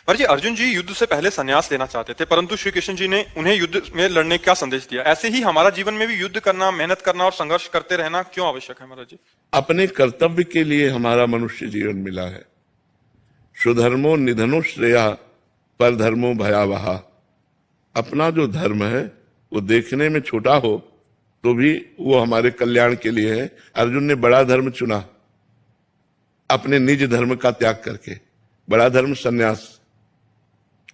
और जी अर्जुन जी युद्ध से पहले संन्यास लेना चाहते थे, परंतु श्री कृष्ण जी ने उन्हें युद्ध में लड़ने का संदेश दिया। ऐसे ही हमारा जीवन में भी युद्ध करना, मेहनत करना और संघर्ष करते रहना क्यों आवश्यक है महाराज जी? अपने कर्तव्य के लिए हमारा मनुष्य जीवन मिला है। स्वधर्मो निधनो श्रेया पर धर्मो भयावहा। अपना जो धर्म है वो देखने में छोटा हो तो भी वो हमारे कल्याण के लिए है। अर्जुन ने बड़ा धर्म चुना, अपने निज धर्म का त्याग करके। बड़ा धर्म संन्यास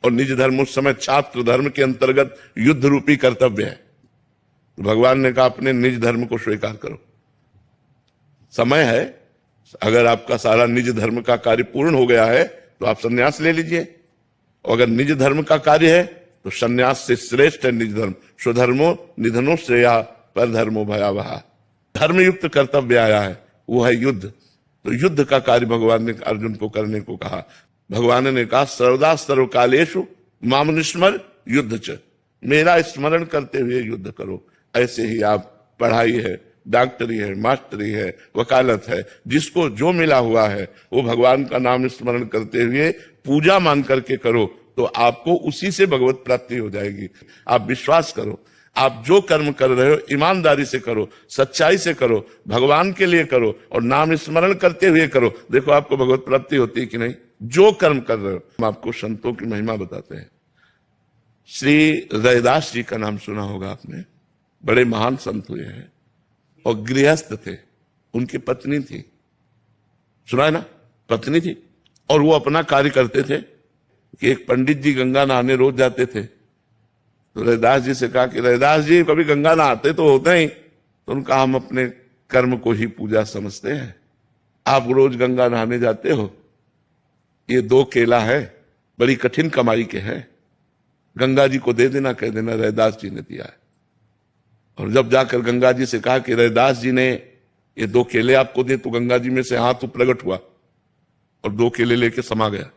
और निज धर्म उस समय छात्र धर्म के अंतर्गत युद्ध रूपी कर्तव्य है। तो भगवान ने कहा अपने निज धर्म को स्वीकार करो, समय है। अगर आपका सारा निज धर्म का कार्य पूर्ण हो गया है तो आप संन्यास ले लीजिए, और अगर निज धर्म का कार्य है तो संन्यास से श्रेष्ठ है निज धर्म। स्वधर्मो निधनो श्रेया पर धर्मो भयावहा। धर्मयुक्त कर्तव्य आया है, वो है युद्ध। तो युद्ध का कार्य भगवान ने अर्जुन को करने को कहा। भगवान ने कहा सर्वदा सर्वकालेषु माम निस्मर युद्ध च। मेरा स्मरण करते हुए युद्ध करो। ऐसे ही आप पढ़ाई है, डॉक्टरी है, मास्टरी है, वकालत है, जिसको जो मिला हुआ है वो भगवान का नाम स्मरण करते हुए पूजा मान करके करो, तो आपको उसी से भगवत प्राप्ति हो जाएगी। आप विश्वास करो, आप जो कर्म कर रहे हो ईमानदारी से करो, सच्चाई से करो, भगवान के लिए करो और नाम स्मरण करते हुए करो। देखो आपको भगवत प्राप्ति होती है कि नहीं। जो कर्म कर रहे हो। हम आपको संतों की महिमा बताते हैं। श्री रैदास जी का नाम सुना होगा आपने, बड़े महान संत हुए हैं और गृहस्थ थे। उनकी पत्नी थी, सुना है ना, पत्नी थी। और वो अपना कार्य करते थे कि एक पंडित जी गंगा नहाने रोज जाते थे। तो रैदास जी से कहा कि रैदास जी कभी गंगा नहाते तो होते ही। तो उनका हम अपने कर्म को ही पूजा समझते हैं। आप रोज गंगा नहाने जाते हो, ये 2 केला है, बड़ी कठिन कमाई के हैं, गंगा जी को दे देना, कह देना रैदास जी ने दिया है। और जब जाकर गंगा जी से कहा कि रैदास जी ने ये 2 केले आपको दे, तो गंगा जी में से हाथ प्रकट हुआ और 2 केले लेके समा गया।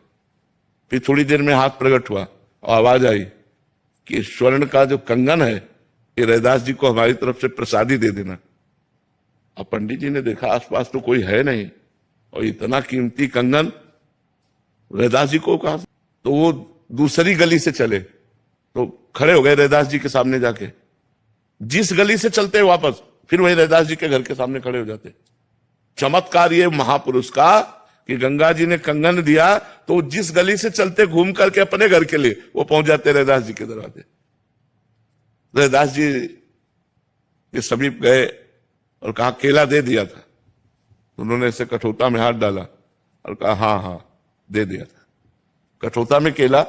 फिर थोड़ी देर में हाथ प्रकट हुआ और आवाज आई कि स्वर्ण का जो कंगन है ये रैदास जी को हमारी तरफ से प्रसादी दे देना। अब पंडित जी ने देखा आसपास तो कोई है नहीं और इतना कीमती कंगन रैदास जी को कहा। तो वो दूसरी गली से चले, तो खड़े हो गए रैदास जी के सामने जाके। जिस गली से चलते वापस फिर वही रैदास जी के घर के सामने खड़े हो जाते। चमत्कार ये महापुरुष का कि गंगा जी ने कंगन दिया तो जिस गली से चलते घूम करके अपने घर के लिए वो पहुंच जाते रैदास जी के दरवाजे। रैदास जी के समीप गए और कहा केला दे दिया था। तो उन्होंने ऐसे कठोता में हाथ डाला और कहा हाँ हाँ दे दिया था। कठोता में केला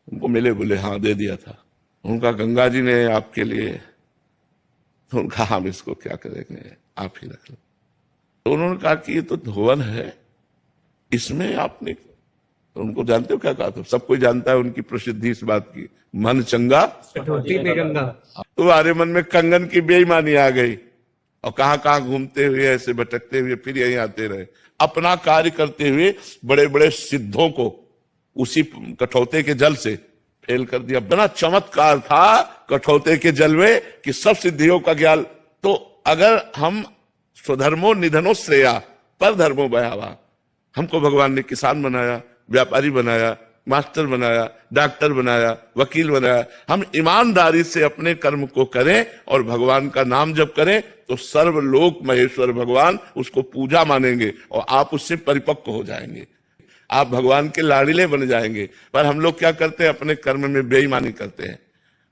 उनको मिले, बोले हाँ दे दिया था। उनका गंगा जी ने आपके लिए। तो उनका हम इसको क्या करेंगे, आप ही रख लो। तो उन्होंने कहा कि ये तो धोवन है, इसमें आपने। तो उनको जानते हो क्या कहा था? सब कोई जानता है उनकी प्रसिद्धि इस बात की, मन चंगा में गंगा। तुम्हारे मन में कंगन की बेईमानी आ गई और कहां कहां घूमते हुए ऐसे भटकते हुए फिर यहीं आते रहे। अपना कार्य करते हुए बड़े बड़े सिद्धों को उसी कठौते के जल से फेल कर दिया। बड़ा चमत्कार था कठौते के जल में कि सब सिद्धियों का ज्ञान। तो अगर हम स्वधर्मो निधनो श्रेया पर धर्मो भयावहा। हमको भगवान ने किसान बनाया, व्यापारी बनाया, मास्टर बनाया, डॉक्टर बनाया, वकील बनाया। हम ईमानदारी से अपने कर्म को करें और भगवान का नाम जप करें तो सर्वलोक महेश्वर भगवान उसको पूजा मानेंगे और आप उससे परिपक्व हो जाएंगे। आप भगवान के लाड़िले बन जाएंगे। पर हम लोग क्या करते हैं, अपने कर्म में बेईमानी करते हैं।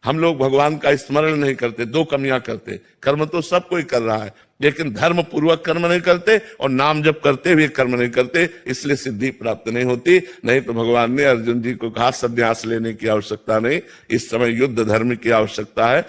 हम लोग भगवान का स्मरण नहीं करते, 2 कमियां करते। कर्म तो सब कोई कर रहा है, लेकिन धर्म पूर्वक कर्म नहीं करते और नाम जप करते हुए कर्म नहीं करते, इसलिए सिद्धि प्राप्त नहीं होती। नहीं तो भगवान ने अर्जुन जी को कहा संन्यास लेने की आवश्यकता नहीं, इस समय युद्ध धर्म की आवश्यकता है।